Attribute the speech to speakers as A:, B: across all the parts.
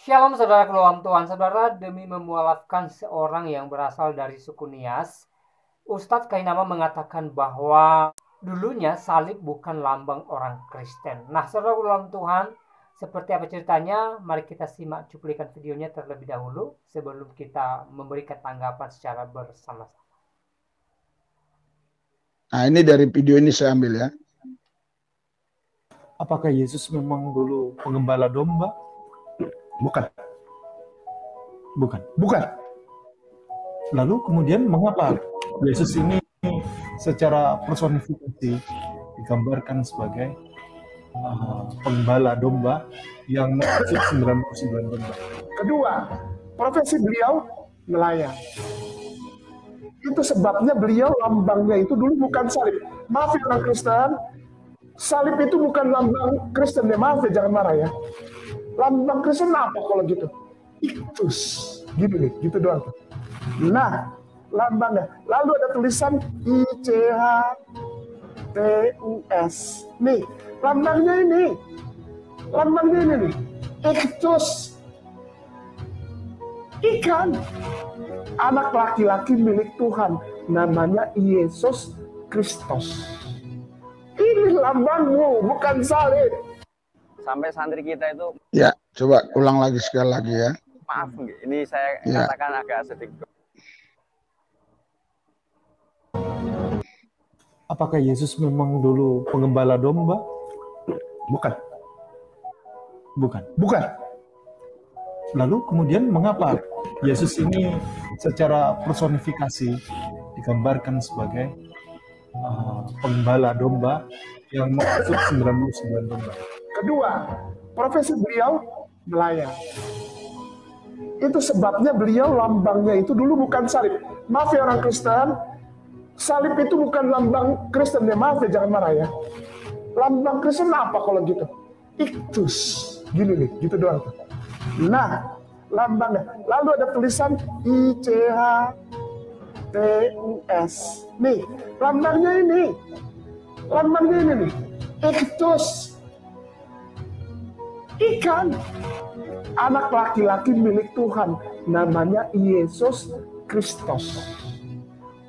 A: Shalom saudara dalam Tuhan. Saudara, demi memualafkan seorang yang berasal dari suku Nias, Ustadz Kainama mengatakan bahwa dulunya salib bukan lambang orang Kristen. Nah, saudara dalam Tuhan, seperti apa ceritanya? Mari kita simak cuplikan videonya terlebih dahulu sebelum kita memberikan tanggapan secara bersama-sama.
B: Nah, ini dari video ini saya ambil ya.
C: Apakah Yesus memang dulu pengembala domba?
D: Bukan.
C: Bukan.
D: Bukan.
C: Lalu kemudian mengapa Yesus ini secara personifikasi digambarkan sebagai pengembala domba yang mengusut 99 domba?
D: Kedua, profesi beliau nelayan. Itu sebabnya beliau lambangnya itu dulu bukan salib. Maaf ya orang Kristen, salib itu bukan lambang Kristen ya, maaf ya, jangan marah ya. Lambang Kristen apa kalau gitu? Iktus, gitu nih, gitu doang. Nah, lambangnya. Lalu ada tulisan ICHTUS. Nih, lambangnya ini. Lambangnya ini nih. Iktus. Ikan. Anak laki-laki milik Tuhan. Namanya Yesus Kristus. Ini lambangmu, bukan salib.
E: Sampai santri kita itu,
B: Ya, coba ulang lagi sekali lagi ya.
E: maaf, ini saya
B: Ya.
E: katakan agak sedikit.
C: Apakah Yesus memang dulu pengembala domba?
D: Bukan.
C: Bukan.
D: Bukan.
C: Lalu kemudian mengapa Yesus ini secara personifikasi digambarkan sebagai pengembala domba yang mengusut 99 domba?
D: Kedua, profesi beliau nelayan. Itu sebabnya beliau lambangnya itu dulu bukan salib. Maaf ya orang Kristen, salib itu bukan lambang Kristen ya, maaf ya, jangan marah ya. Lambang Kristen apa kalau gitu? Iktus, gini nih, gitu doang. Nah, lambangnya. Lalu ada tulisan ICHTUS. Nih, lambangnya ini. Lambangnya ini nih. Iktus. Ikan. Anak laki-laki milik Tuhan. Namanya Yesus Kristus.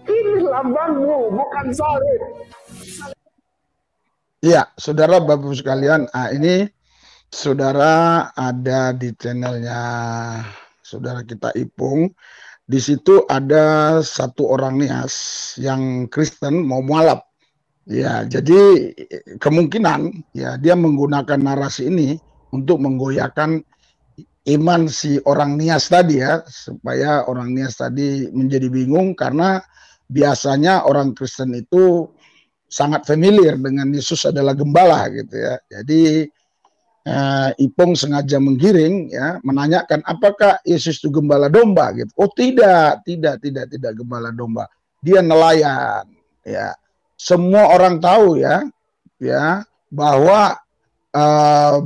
D: Ini lambangmu, bukan salib.
B: Iya, saudara Bapak sekalian, ini saudara ada di channelnya saudara kita Ipung. Di situ ada satu orang Nias yang Kristen mau mualaf. Ya, jadi kemungkinan ya dia menggunakan narasi ini untuk menggoyahkan iman si orang Nias tadi ya, supaya orang Nias tadi menjadi bingung karena biasanya orang Kristen itu sangat familiar dengan Yesus adalah gembala gitu ya. Jadi Ipung sengaja menggiring ya, menanyakan apakah Yesus itu gembala domba gitu. Oh tidak gembala domba. Dia nelayan ya. Semua orang tahu ya bahwa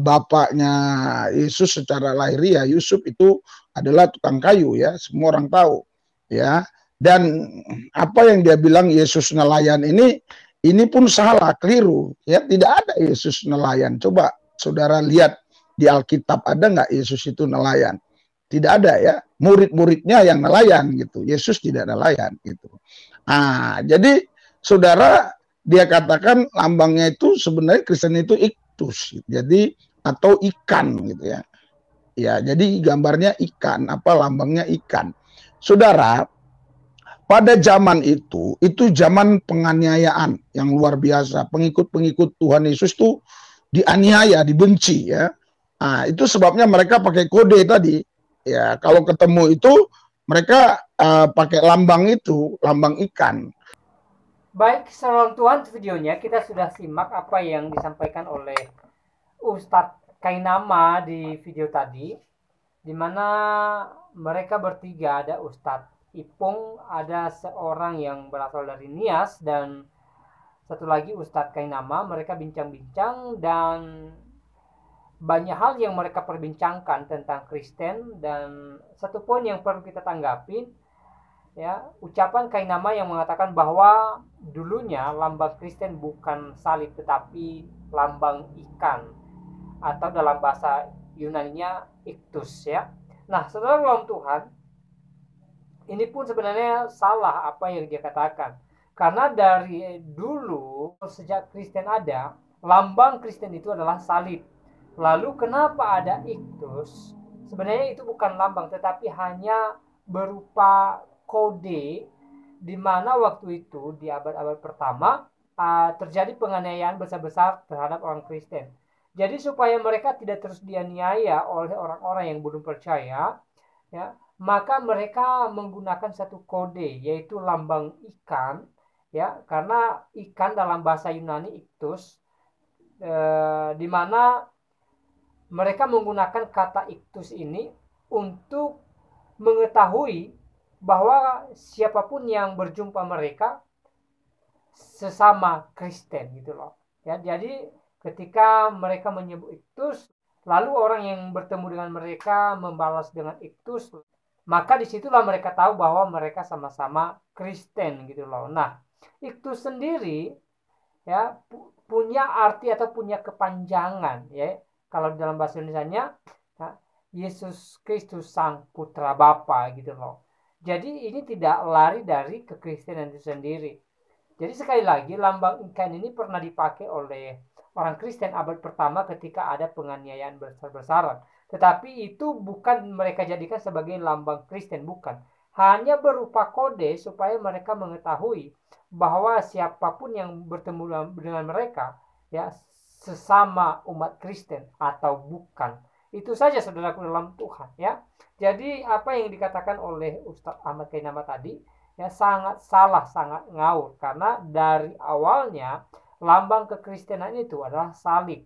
B: bapaknya Yesus secara lahiriah Yusuf itu adalah tukang kayu ya, semua orang tahu ya. Dan apa yang dia bilang Yesus nelayan ini pun salah, keliru ya. Tidak ada Yesus nelayan. Coba saudara lihat di Alkitab, ada nggak Yesus itu nelayan? Tidak ada ya. Murid-muridnya yang nelayan gitu. Yesus tidak nelayan gitu. Nah, jadi saudara, dia katakan lambangnya itu sebenarnya Kristen itu iktus, jadi atau ikan gitu ya. Ya, jadi gambarnya ikan, apa lambangnya ikan. Saudara, pada zaman itu zaman penganiayaan yang luar biasa. Pengikut-pengikut Tuhan Yesus itu dianiaya, dibenci ya. Nah, itu sebabnya mereka pakai kode tadi. Ya, kalau ketemu itu mereka pakai lambang itu, lambang ikan.
A: Baik, saudara Tuhan, videonya kita sudah simak apa yang disampaikan oleh Ustadz Kainama di video tadi, di mana mereka bertiga, ada Ustadz Ipung, ada seorang yang berasal dari Nias, dan satu lagi Ustadz Kainama. Mereka bincang-bincang dan banyak hal yang mereka perbincangkan tentang Kristen. Dan satu poin yang perlu kita tanggapin ya, ucapan Kainama yang mengatakan bahwa dulunya lambang Kristen bukan salib tetapi lambang ikan, atau dalam bahasa Yunaninya iktus ya. Nah, saudara dalam Tuhan, ini pun sebenarnya salah apa yang dia katakan. Karena dari dulu sejak Kristen ada, lambang Kristen itu adalah salib. Lalu kenapa ada iktus? Sebenarnya itu bukan lambang, tetapi hanya berupa kode, di mana waktu itu di abad-abad pertama terjadi penganiayaan besar-besar terhadap orang Kristen. Jadi supaya mereka tidak terus dianiaya oleh orang-orang yang belum percaya, ya, maka mereka menggunakan satu kode, yaitu lambang ikan, ya, karena ikan dalam bahasa Yunani iktus, di mana mereka menggunakan kata iktus ini untuk mengetahui bahwa siapapun yang berjumpa mereka sesama Kristen gitu loh. Ya, jadi ketika mereka menyebut iktus, lalu orang yang bertemu dengan mereka membalas dengan iktus, maka disitulah mereka tahu bahwa mereka sama-sama Kristen gitu loh. Nah, iktus sendiri ya punya arti atau punya kepanjangan ya. Kalau dalam bahasa Indonesianya, ya, Yesus Kristus Sang Putra Bapa gitu loh. Jadi ini tidak lari dari kekristenan itu sendiri. Jadi sekali lagi lambang ikan ini pernah dipakai oleh orang Kristen abad pertama ketika ada penganiayaan besar-besaran. Tetapi itu bukan mereka jadikan sebagai lambang Kristen, bukan. Hanya berupa kode supaya mereka mengetahui bahwa siapapun yang bertemu dengan mereka ya sesama umat Kristen atau bukan. Itu saja saudaraku dalam Tuhan ya. Jadi apa yang dikatakan oleh Ustadz Ahmad Kainama tadi ya sangat salah, sangat ngawur, karena dari awalnya lambang kekristenan itu adalah salib.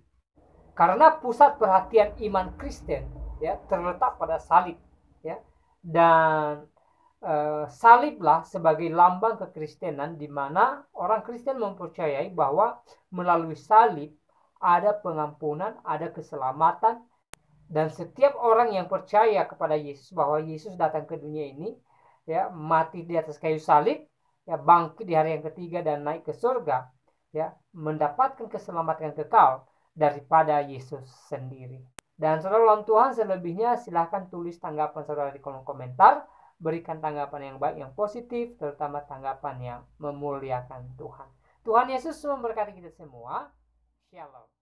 A: Karena pusat perhatian iman Kristen ya terletak pada salib ya. Dan saliblah sebagai lambang kekristenan, di mana orang Kristen mempercayai bahwa melalui salib ada pengampunan, ada keselamatan, dan setiap orang yang percaya kepada Yesus bahwa Yesus datang ke dunia ini ya mati di atas kayu salib, ya bangkit di hari yang ketiga dan naik ke surga, ya mendapatkan keselamatan kekal daripada Yesus sendiri. Dan saudara dalam Tuhan, selebihnya silahkan tulis tanggapan saudara di kolom komentar. Berikan tanggapan yang baik, yang positif, terutama tanggapan yang memuliakan Tuhan. Tuhan Yesus memberkati kita semua. Shalom.